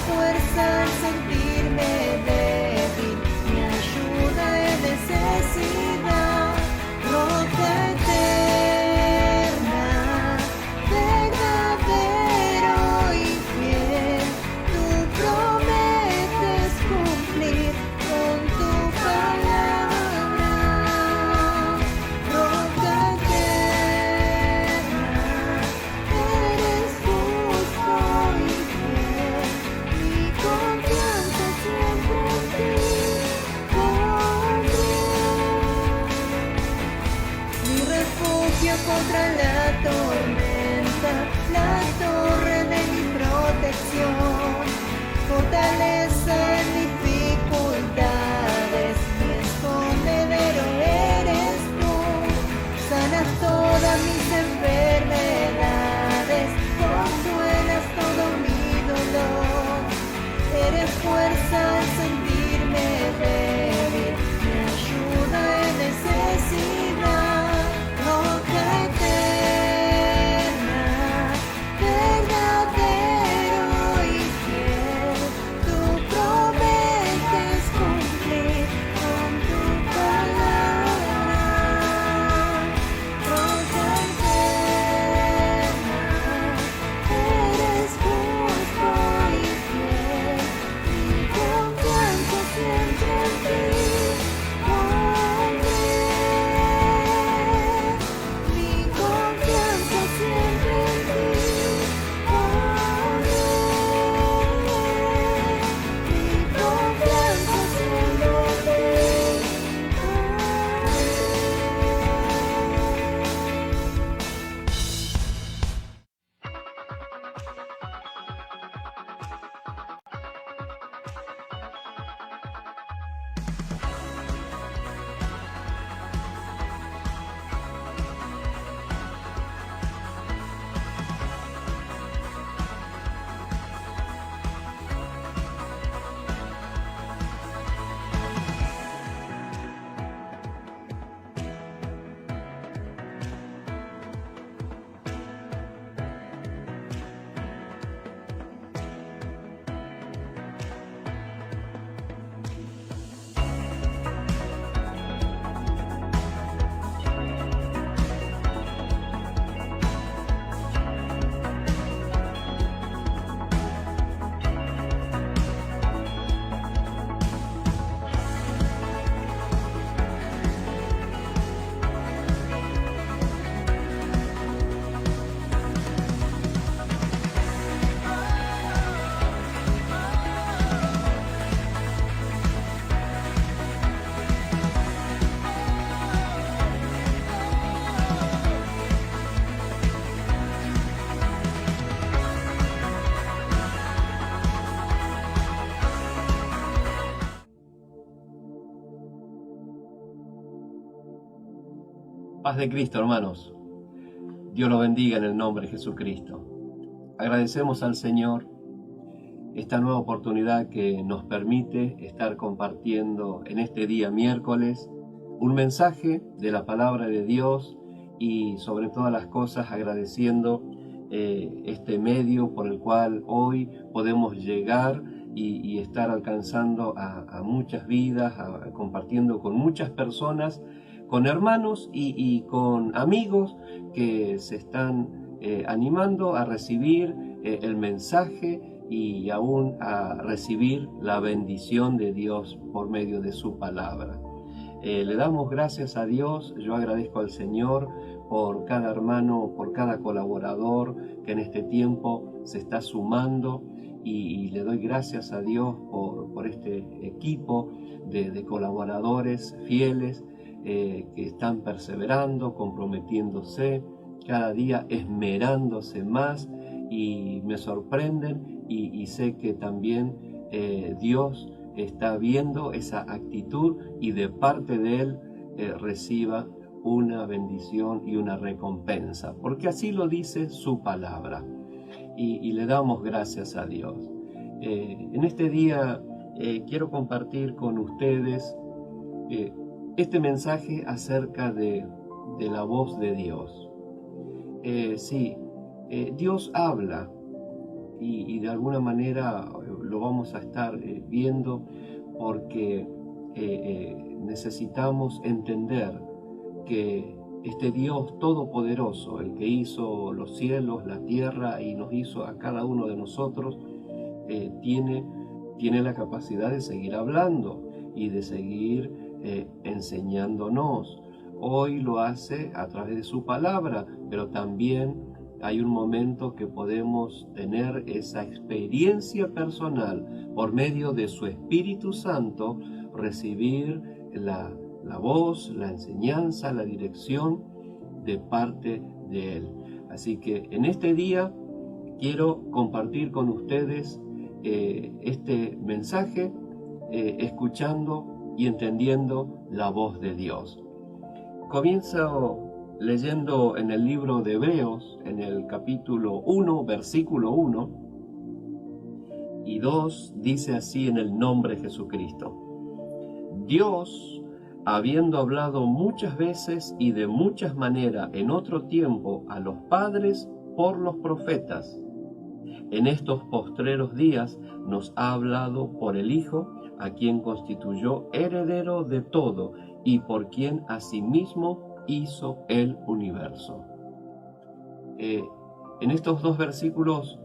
fuerza al sentirme débil, mi ayuda en necesidad, roca eterna, verdadero y fiel, tú prometes cumplir con tu palabra, roca eterna, eres justo y fiel, mi confianza siempre en ti pondré, mi refugio contra la tormenta, la torre de mi protección, fortaleza en dificultades, mi escondedero eres tú, sanas todas mis enfermedades, consuelas todo mi dolor, eres fuerza al sentirme débil, mi ayuda en necesidad, roca eterna, verdadero y fiel, tú prometes cumplir con tu palabra, roca eterna, eres justo y fiel, mi confianza siempre en ti pondré, mi confianza siempre en ti pondré, mi confianza siempre en ti Paz de Cristo, hermanos. Dios los bendiga en el nombre de Jesucristo. Agradecemos al Señor esta nueva oportunidad que nos permite estar compartiendo en este día miércoles un mensaje de la palabra de Dios y sobre todas las cosas agradeciendo este medio por el cual hoy podemos llegar y estar alcanzando a muchas vidas, compartiendo con muchas personas, con hermanos y con amigos que se están animando a recibir el mensaje y aún a recibir la bendición de Dios por medio de su palabra. Le damos gracias a Dios. Yo agradezco al Señor por cada hermano, por cada colaborador que en este tiempo se está sumando y le doy gracias a Dios por este equipo de colaboradores fieles que están perseverando, comprometiéndose, cada día esmerándose más y me sorprenden y sé que también Dios está viendo esa actitud y de parte de Él reciba una bendición y una recompensa, porque así lo dice su palabra y le damos gracias a Dios. En este día quiero compartir con ustedes este mensaje acerca de la voz de Dios. Sí, Dios habla y de alguna manera lo vamos a estar viendo porque necesitamos entender que este Dios todopoderoso, el que hizo los cielos, la tierra y nos hizo a cada uno de nosotros, tiene la capacidad de seguir hablando y de seguir enseñándonos. Hoy lo hace a través de su palabra, pero también hay un momento que podemos tener esa experiencia personal por medio de su Espíritu Santo, recibir la voz, la enseñanza, la dirección de parte de Él. Así que en este día quiero compartir con ustedes este mensaje, escuchando y entendiendo la voz de Dios. Comienzo leyendo en el libro de Hebreos, en el capítulo 1, versículo 1 y 2, dice así en el nombre de Jesucristo: Dios, habiendo hablado muchas veces y de muchas maneras en otro tiempo a los padres por los profetas, en estos postreros días nos ha hablado por el Hijo, a quien constituyó heredero de todo y por quien asimismo hizo el universo. En estos dos versículos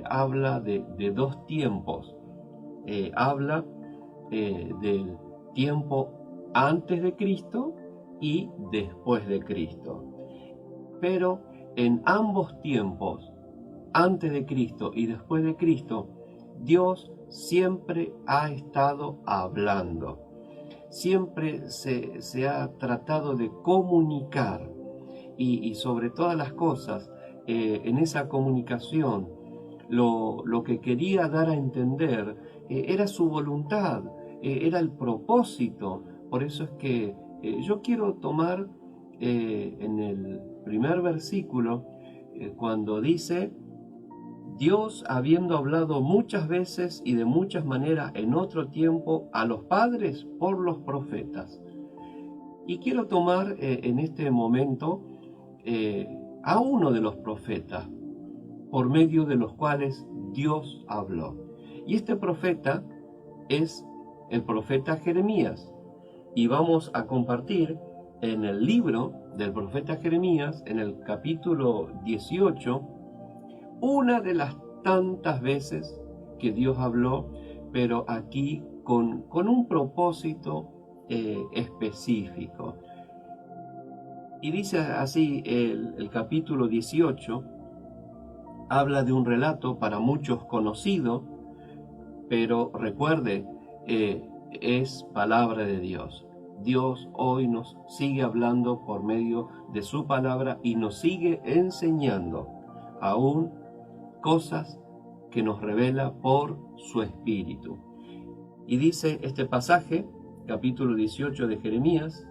habla de dos tiempos. Habla del tiempo antes de Cristo y después de Cristo. Pero en ambos tiempos, antes de Cristo y después de Cristo, Dios siempre ha estado hablando. Siempre se ha tratado de comunicar y sobre todas las cosas, en esa comunicación, lo que quería dar a entender era su voluntad, era el propósito. Por eso es que yo quiero tomar en el primer versículo, cuando dice: Dios, habiendo hablado muchas veces y de muchas maneras en otro tiempo a los padres por los profetas. Y quiero tomar en este momento a uno de los profetas, por medio de los cuales Dios habló. Y este profeta es el profeta Jeremías. Y vamos a compartir en el libro del profeta Jeremías, en el capítulo 18, una de las tantas veces que Dios habló, pero aquí con un propósito específico. Y dice así el capítulo 18, habla de un relato para muchos conocido, pero recuerde, es palabra de Dios. Dios hoy nos sigue hablando por medio de su palabra y nos sigue enseñando aún cosas que nos revela por su Espíritu. Y dice este pasaje, capítulo 18 de Jeremías: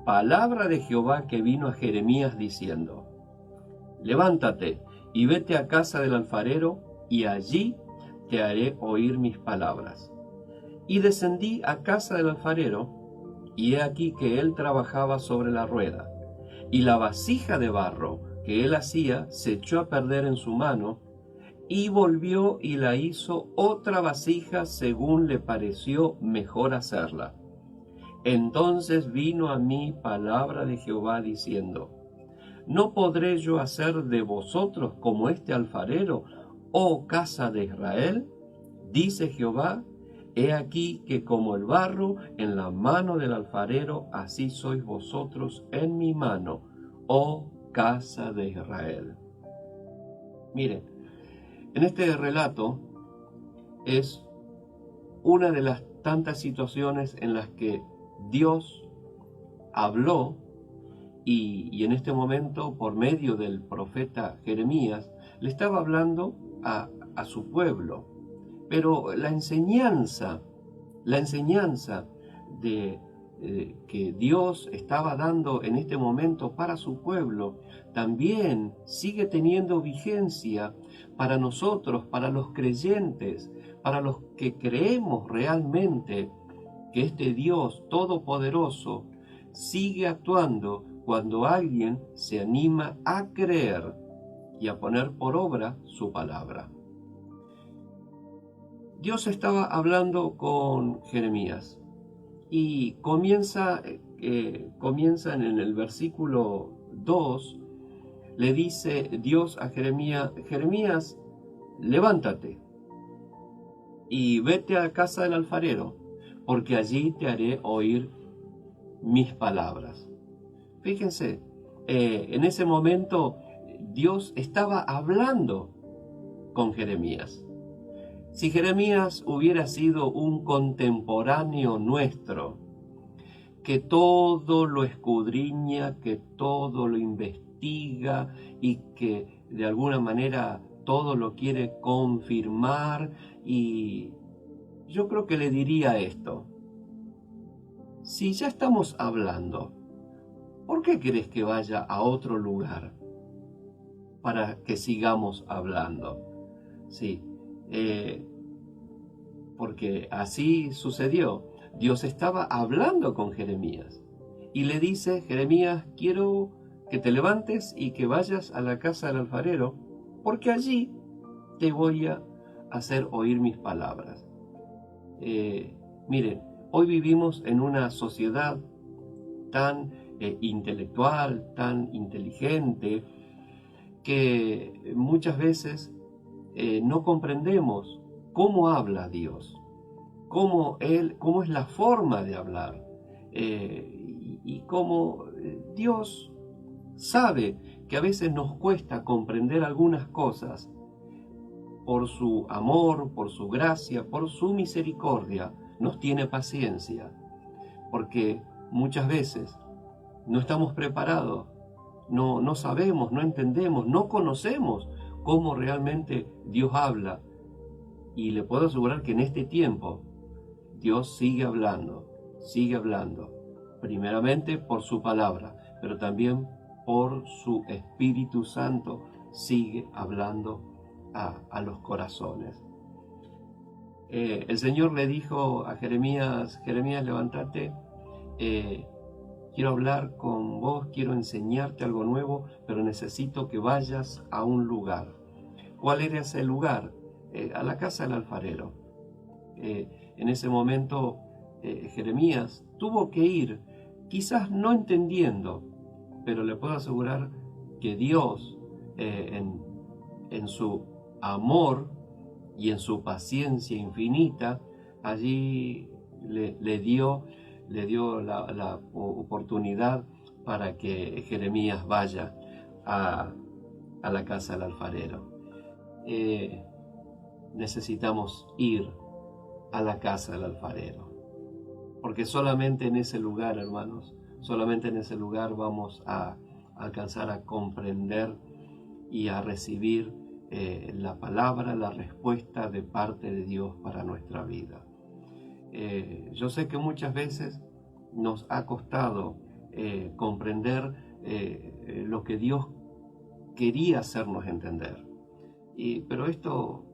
palabra de Jehová que vino a Jeremías diciendo: levántate y vete a casa del alfarero, y allí te haré oír mis palabras. Y descendí a casa del alfarero, y he aquí que él trabajaba sobre la rueda, y la vasija de barro que él hacía se echó a perder en su mano, y volvió y la hizo otra vasija según le pareció mejor hacerla. Entonces vino a mí palabra de Jehová diciendo: ¿no podré yo hacer de vosotros como este alfarero, oh casa de Israel? Dice Jehová: he aquí que como el barro en la mano del alfarero, así sois vosotros en mi mano, oh casa de Israel. Miren, en este relato es una de las tantas situaciones en las que Dios habló y en este momento, por medio del profeta Jeremías, le estaba hablando a su pueblo. Pero la enseñanza de que Dios estaba dando en este momento para su pueblo, también sigue teniendo vigencia para nosotros, para los creyentes, para los que creemos realmente que este Dios todopoderoso sigue actuando cuando alguien se anima a creer y a poner por obra su palabra. Dios estaba hablando con Jeremías y comienzan en el versículo 2, le dice Dios a Jeremías: Jeremías, levántate y vete a casa del alfarero, porque allí te haré oír mis palabras. Fíjense, en ese momento Dios estaba hablando con Jeremías. Si Jeremías hubiera sido un contemporáneo nuestro, que todo lo escudriña, que todo lo investiga y que de alguna manera todo lo quiere confirmar, y yo creo que le diría esto: si ya estamos hablando, ¿por qué querés que vaya a otro lugar para que sigamos hablando? Sí, porque así sucedió. Dios estaba hablando con Jeremías y le dice: Jeremías, quiero que te levantes y que vayas a la casa del alfarero, porque allí te voy a hacer oír mis palabras. Miren, hoy vivimos en una sociedad tan intelectual, tan inteligente, que muchas veces no comprendemos cómo habla Dios, cómo es la forma de hablar, y cómo Dios sabe que a veces nos cuesta comprender algunas cosas. Por su amor, por su gracia, por su misericordia, nos tiene paciencia, porque muchas veces no estamos preparados, no sabemos, no entendemos, no conocemos cómo realmente Dios habla. Y le puedo asegurar que en este tiempo Dios sigue hablando, primeramente por su palabra, pero también por su Espíritu Santo sigue hablando a los corazones. El Señor le dijo a Jeremías: Jeremías, levántate, quiero hablar con vos, quiero enseñarte algo nuevo, pero necesito que vayas a un lugar. ¿Cuál era ese lugar? A la casa del alfarero. En ese momento Jeremías tuvo que ir, quizás no entendiendo, pero le puedo asegurar que Dios, en su amor y en su paciencia infinita, allí le dio la oportunidad para que Jeremías vaya a la casa del alfarero. Necesitamos ir a la casa del alfarero, porque solamente en ese lugar, hermanos, solamente en ese lugar vamos a alcanzar a comprender y a recibir la palabra, la respuesta de parte de Dios para nuestra vida. Yo sé que muchas veces nos ha costado comprender lo que Dios quería hacernos entender. Pero esto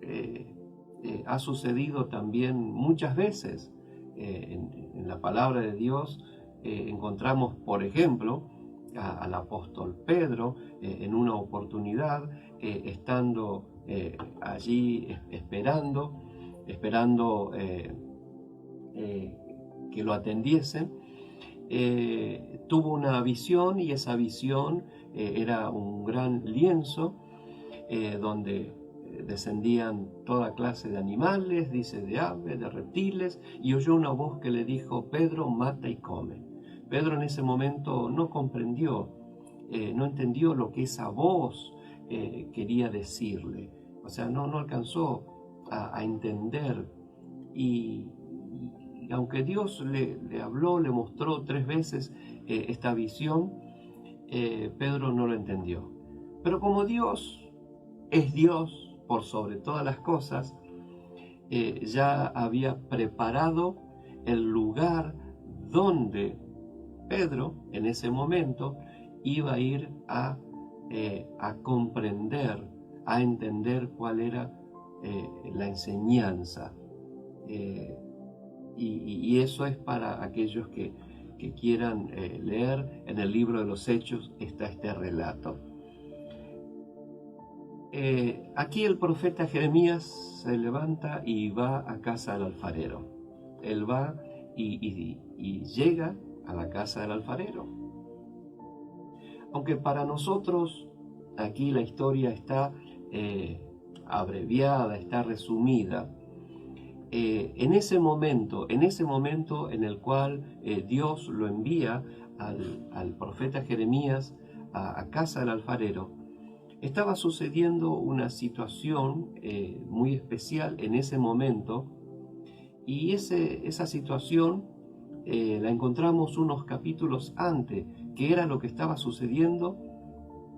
ha sucedido también muchas veces. En la palabra de Dios encontramos, por ejemplo, al apóstol Pedro en una oportunidad, estando allí esperando que lo atendiesen, tuvo una visión, y esa visión era un gran lienzo donde descendían toda clase de animales, dice, de aves, de reptiles, y oyó una voz que le dijo: Pedro, mata y come. Pedro en ese momento no comprendió, no entendió lo que esa voz quería decirle. O sea, no alcanzó a entender. Y aunque Dios le habló, le mostró 3 veces esta visión, Pedro no lo entendió. Pero como Dios es Dios por sobre todas las cosas, ya había preparado el lugar donde Pedro en ese momento iba a ir a comprender, a entender cuál era la enseñanza. Y eso es para aquellos que quieran leer. En el libro de los Hechos está este relato. Aquí el profeta Jeremías se levanta y va a casa del alfarero. Él va y llega a la casa del alfarero. Aunque para nosotros aquí la historia está abreviada, está resumida, en ese momento en el cual Dios lo envía al profeta Jeremías a casa del alfarero, estaba sucediendo una situación muy especial en ese momento, y esa situación la encontramos unos capítulos antes. ¿Qué era lo que estaba sucediendo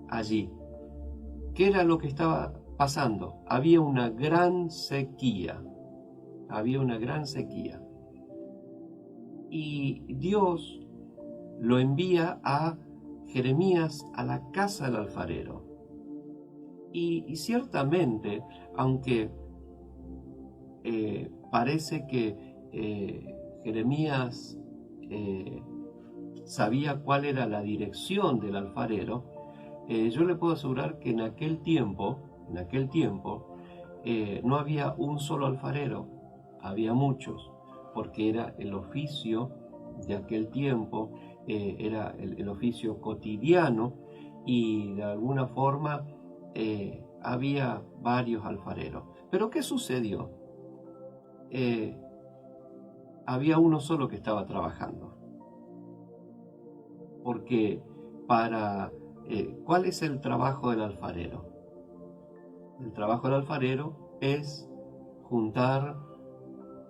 allí? ¿Qué era lo que estaba pasando? Había una gran sequía. Había una gran sequía. Y Dios lo envía a Jeremías a la casa del alfarero. Y ciertamente, aunque parece que Jeremías sabía cuál era la dirección del alfarero, yo le puedo asegurar que en aquel tiempo no había un solo alfarero, había muchos, porque era el oficio de aquel tiempo, era el oficio cotidiano, y de alguna forma había varios alfareros. Pero ¿qué sucedió? Había uno solo que estaba trabajando. Porque ¿cuál es el trabajo del alfarero? El trabajo del alfarero es juntar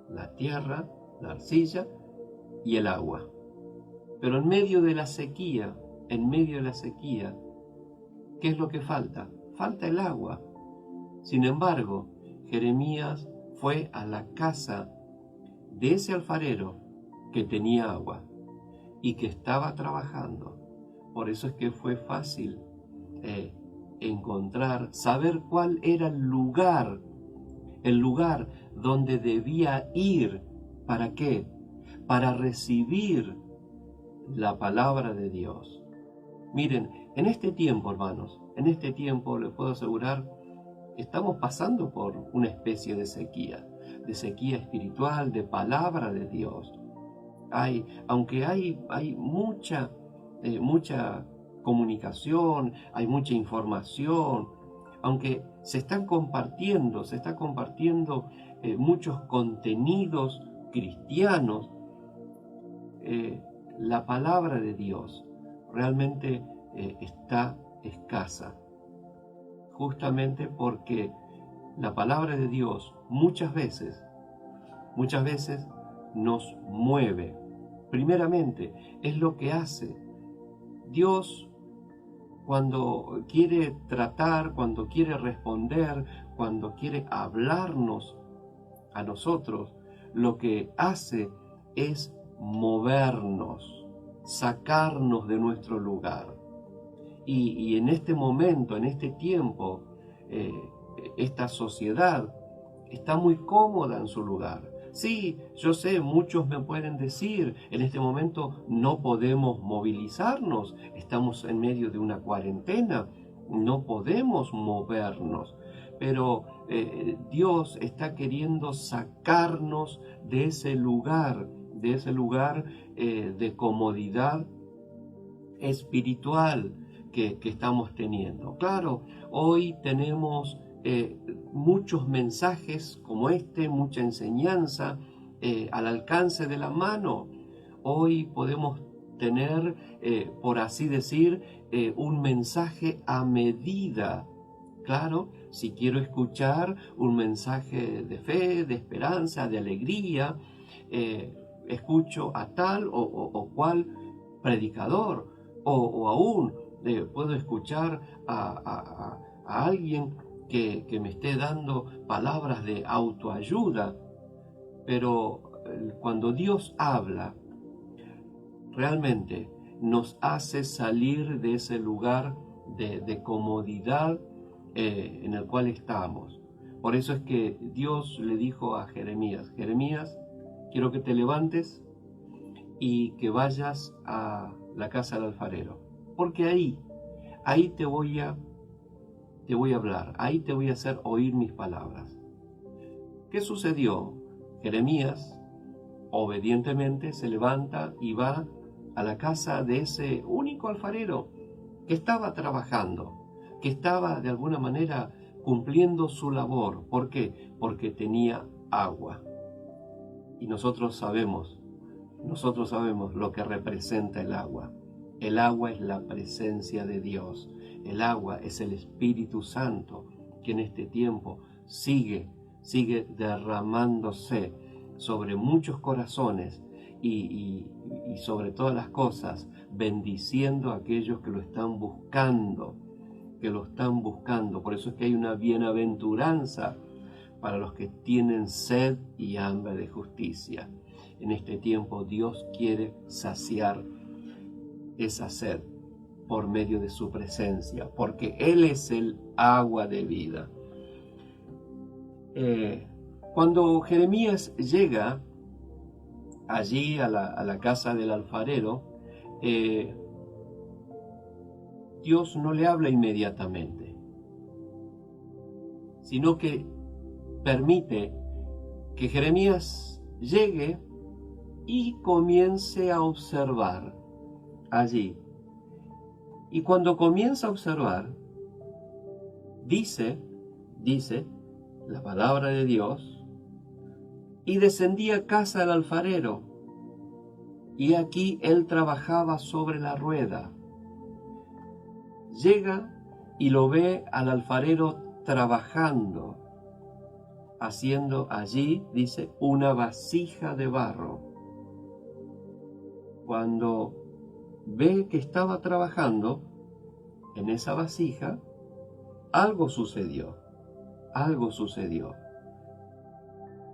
la tierra, la arcilla y el agua. Pero en medio de la sequía, ¿qué es lo que falta? Falta el agua. Sin embargo, Jeremías fue a la casa de ese alfarero que tenía agua y que estaba trabajando. Por eso es que fue fácil saber cuál era el lugar donde debía ir. ¿Para qué? Para recibir la palabra de Dios. Miren, en este tiempo, hermanos, les puedo asegurar que estamos pasando por una especie de sequía espiritual, de palabra de Dios. Aunque hay mucha comunicación, hay mucha información, aunque se está compartiendo muchos contenidos cristianos, la palabra de Dios realmente está escasa, justamente porque la palabra de Dios muchas veces nos mueve. Primeramente, es lo que hace Dios cuando quiere tratar, cuando quiere responder, cuando quiere hablarnos a nosotros. Lo que hace es movernos, sacarnos de nuestro lugar. Y en este momento, en este tiempo, esta sociedad está muy cómoda en su lugar. Sí, yo sé, muchos me pueden decir, en este momento no podemos movilizarnos, estamos en medio de una cuarentena, no podemos movernos, pero Dios está queriendo sacarnos de ese lugar de comodidad espiritual que estamos teniendo. Claro, hoy tenemos muchos mensajes como mucha enseñanza al alcance de la mano. Hoy podemos tener, por así decir, un mensaje a medida. Claro, si quiero escuchar un mensaje de fe, de esperanza, de alegría, escucho a tal o cual predicador, o aún puedo escuchar a alguien que me esté dando palabras de autoayuda. Pero cuando Dios habla, realmente nos hace salir de ese lugar de comodidad en el cual estamos. Por eso es que Dios le dijo a Jeremías: Jeremías, quiero que te levantes y que vayas a la casa del alfarero, porque ahí te voy a te voy a hablar, ahí te voy a hacer oír mis palabras. ¿Qué sucedió? Jeremías obedientemente se levanta y va a la casa de ese único alfarero que estaba trabajando, que estaba de alguna manera cumpliendo su labor. ¿Por qué? Porque tenía agua. Y nosotros sabemos lo que representa el agua. El agua es la presencia de Dios. El agua es el Espíritu Santo que en este tiempo sigue derramándose sobre muchos corazones y sobre todas las cosas, bendiciendo a aquellos que lo están buscando, Por eso es que hay una bienaventuranza para los que tienen sed y hambre de justicia. En este tiempo Dios quiere saciar esa sed por medio de su presencia, porque Él es el agua de vida. Cuando Jeremías llega allí a la casa del alfarero, Dios no le habla inmediatamente, sino que permite que Jeremías llegue y comience a observar allí. Y cuando comienza a observar, dice la palabra de Dios: y descendí a casa del alfarero, y aquí él trabajaba sobre la rueda. Llega y lo ve al alfarero trabajando, haciendo allí, dice, una vasija de barro. Cuando ve que estaba trabajando en esa vasija, algo sucedió.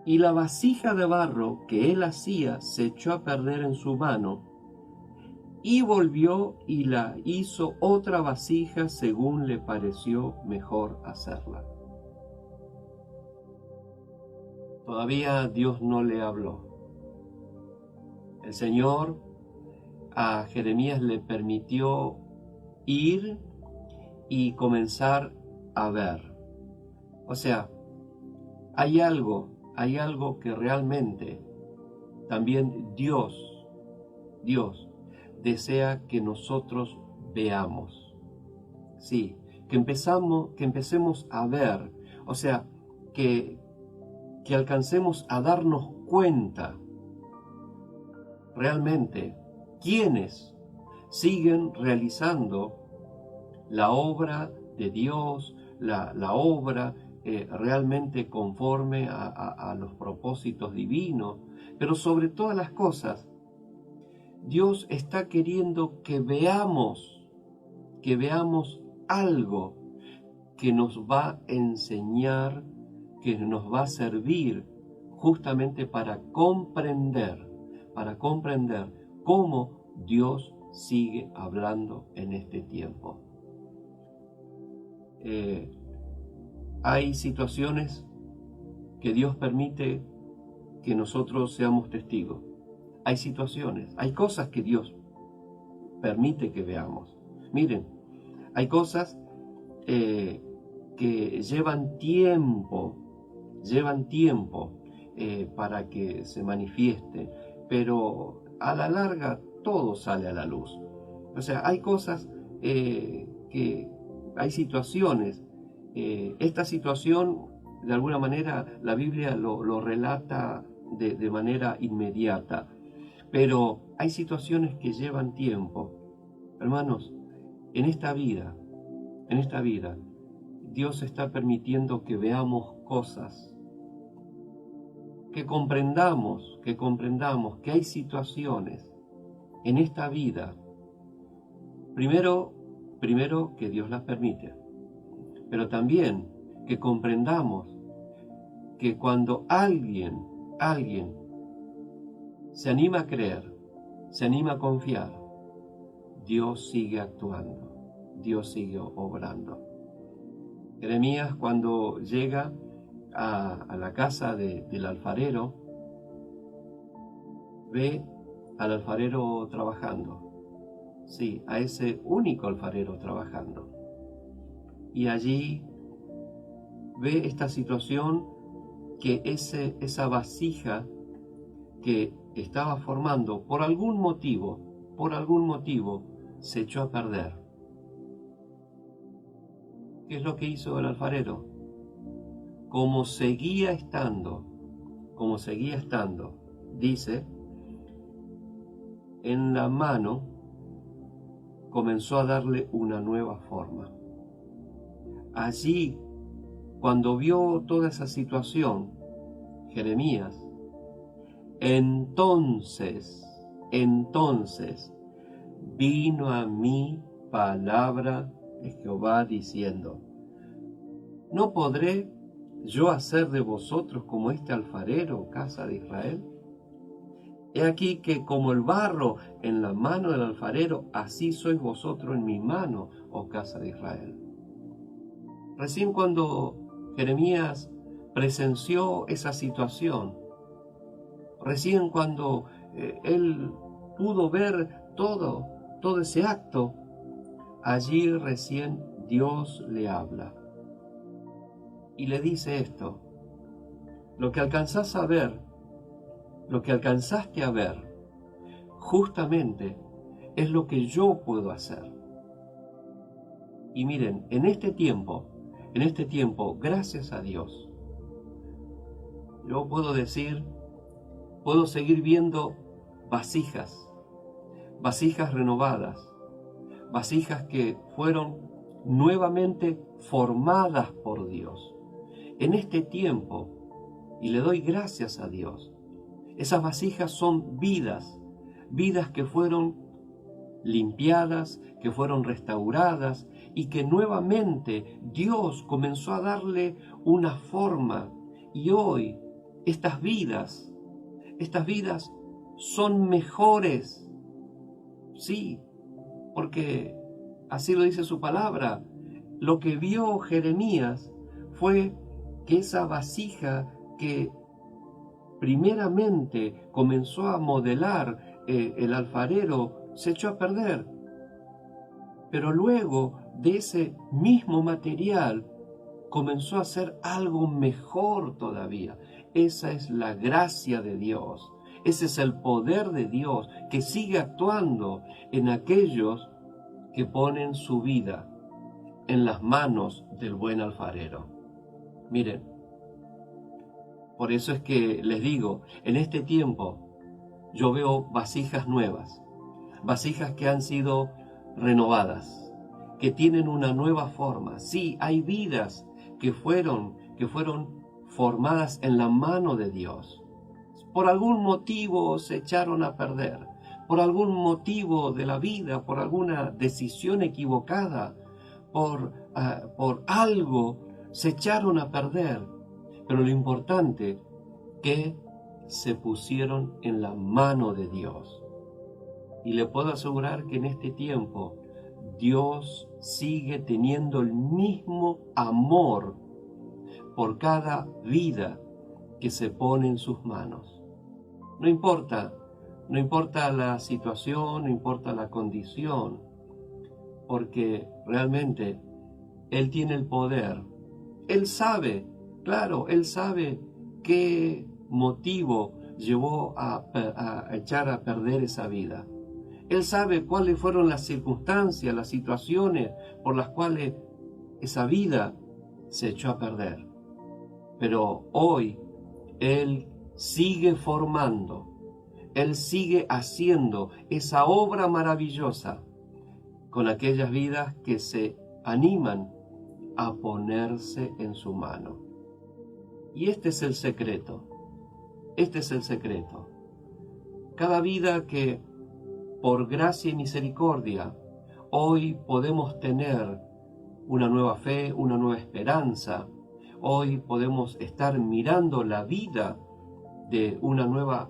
Y la vasija de barro que él hacía se echó a perder en su mano, y volvió y la hizo otra vasija según le pareció mejor hacerla. Todavía Dios no le habló. El Señor a Jeremías le permitió ir y comenzar a ver. O sea, hay algo que realmente también Dios desea que nosotros veamos. Sí, que empecemos a ver, o sea, que alcancemos a darnos cuenta realmente quiénes siguen realizando la obra de Dios, la obra realmente conforme a los propósitos divinos, pero sobre todas las cosas, Dios está queriendo que veamos algo que nos va a enseñar, que nos va a servir justamente para comprender cómo Dios sigue hablando en este tiempo. Hay situaciones que Dios permite que nosotros seamos testigos. Hay situaciones, hay cosas que Dios permite que veamos. Miren, hay cosas que llevan tiempo para que se manifieste, pero a la larga todo sale a la luz. O sea, hay cosas hay situaciones. Esta situación, de alguna manera, la Biblia lo relata de manera inmediata, pero hay situaciones que llevan tiempo. Hermanos, en esta vida, Dios está permitiendo que veamos cosas, que comprendamos que hay situaciones en esta vida, primero que Dios las permite, pero también que comprendamos que cuando alguien se anima a creer, se anima a confiar, Dios sigue actuando, Dios sigue obrando. Jeremías, cuando llega a la casa del alfarero, ve al alfarero trabajando, sí, a ese único alfarero trabajando. y allí ve esta situación que esa vasija que estaba formando, por algún motivo, se echó a perder. ¿Qué es lo que hizo el alfarero? Como seguía estando, dice, en la mano comenzó a darle una nueva forma. Allí, cuando vio toda esa situación, Jeremías, entonces vino a mí palabra de Jehová diciendo: ¿no podré yo hacer de vosotros como este alfarero, casa de Israel? He aquí que como el barro en la mano del alfarero, así sois vosotros en mi mano, oh casa de Israel. Recién cuando Jeremías presenció esa situación, recién cuando él pudo ver todo ese acto, allí recién Dios le habla y le dice esto: lo que alcanzás a ver, lo que alcanzaste a ver, justamente es lo que yo puedo hacer. Y miren, en este tiempo, gracias a Dios, yo puedo decir, puedo seguir viendo vasijas renovadas, vasijas que fueron nuevamente formadas por Dios. En este tiempo, y le doy gracias a Dios, esas vasijas son vidas que fueron limpiadas, que fueron restauradas y que nuevamente Dios comenzó a darle una forma. Y hoy estas vidas son mejores. Sí, porque así lo dice su palabra. Lo que vio Jeremías fue que esa vasija que primeramente comenzó a modelar el alfarero se echó a perder. Pero luego de ese mismo material comenzó a hacer algo mejor todavía. Esa es la gracia de Dios. Ese es el poder de Dios que sigue actuando en aquellos que ponen su vida en las manos del buen alfarero. Miren, por eso es que les digo, en este tiempo yo veo vasijas nuevas, vasijas que han sido renovadas, que tienen una nueva forma. Sí, hay vidas que fueron formadas en la mano de Dios. Por algún motivo se echaron a perder, por algún motivo de la vida, por alguna decisión equivocada, por algo se echaron a perder. Pero lo importante que se pusieron en la mano de Dios. Y le puedo asegurar que en este tiempo Dios sigue teniendo el mismo amor por cada vida que se pone en sus manos. No importa la situación, no importa la condición, porque realmente Él tiene el poder. Él sabe, claro, Él sabe qué motivo llevó a echar a perder esa vida. Él sabe cuáles fueron las circunstancias, las situaciones por las cuales esa vida se echó a perder. Pero hoy Él sigue formando, Él sigue haciendo esa obra maravillosa con aquellas vidas que se animan a ponerse en su mano. Y este es el secreto, Cada vida que por gracia y misericordia hoy podemos tener una nueva fe, una nueva esperanza, hoy podemos estar mirando la vida de una nueva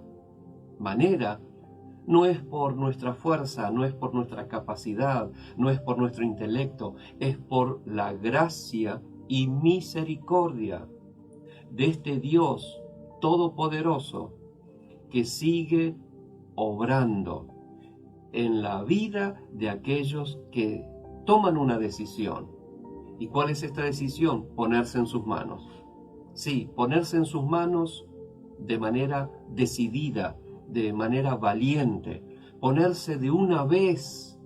manera, no es por nuestra fuerza, no es por nuestra capacidad, no es por nuestro intelecto, es por la gracia y misericordia de este Dios todopoderoso que sigue obrando en la vida de aquellos que toman una decisión, ¿Y cuál es esta decisión? Ponerse en sus manos. Sí, ponerse en sus manos de manera decidida, de manera valiente, ponerse de una vez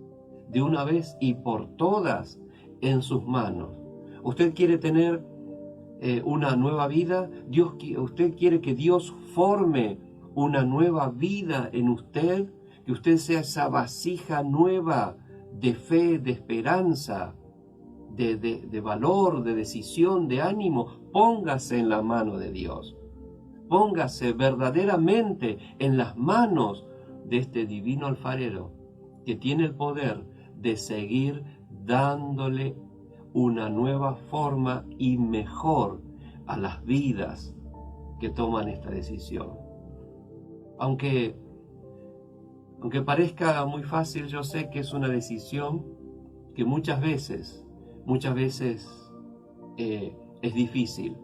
y por todas en sus manos. Usted quiere tener una nueva vida, usted quiere que Dios forme una nueva vida en usted, que usted sea esa vasija nueva de fe, de esperanza, de valor, de decisión, de ánimo. Póngase en la mano de Dios. Póngase verdaderamente en las manos de este divino alfarero que tiene el poder de seguir dándole una nueva forma y mejor a las vidas que toman esta decisión. Aunque parezca muy fácil, yo sé que es una decisión que muchas veces es difícil,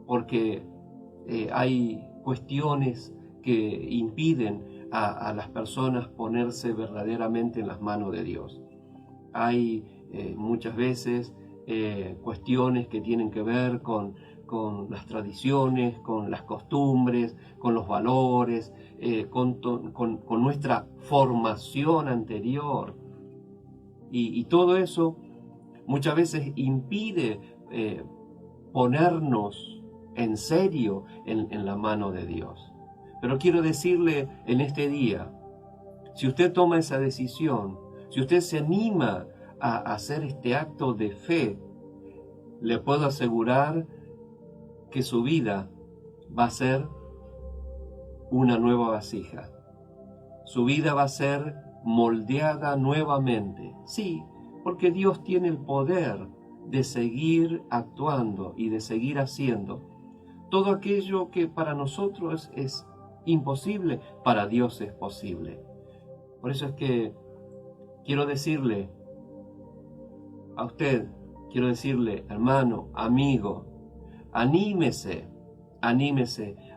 porque hay cuestiones que impiden a las personas ponerse verdaderamente en las manos de Dios. Hay muchas veces cuestiones que tienen que ver con las tradiciones, con las costumbres, con los valores, con nuestra formación anterior. Y todo eso muchas veces impide ponernos en serio en la mano de Dios. Pero quiero decirle en este día, si usted toma esa decisión, si usted se anima a hacer este acto de fe, le puedo asegurar que su vida va a ser una nueva vasija. Su vida va a ser moldeada nuevamente. Sí, porque Dios tiene el poder de seguir actuando y de seguir haciendo. Todo aquello que para nosotros es imposible, para Dios es posible. Por eso es que quiero decirle a usted, quiero decirle, hermano, amigo, anímese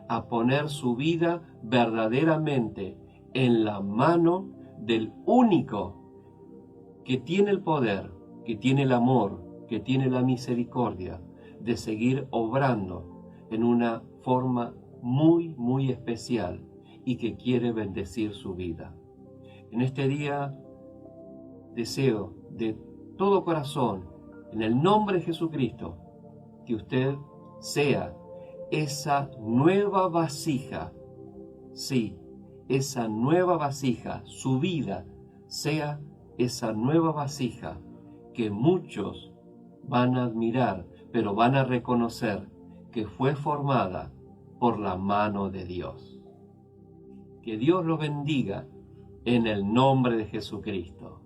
a poner su vida verdaderamente en la mano del único que tiene el poder, que tiene el amor, que tiene la misericordia de seguir obrando en una forma muy, muy especial y que quiere bendecir su vida. En este día deseo de todo corazón, en el nombre de Jesucristo, que usted sea esa nueva vasija. Sí, esa nueva vasija, su vida sea esa nueva vasija que muchos van a admirar, pero van a reconocer que fue formada por la mano de Dios. Que Dios los bendiga en el nombre de Jesucristo.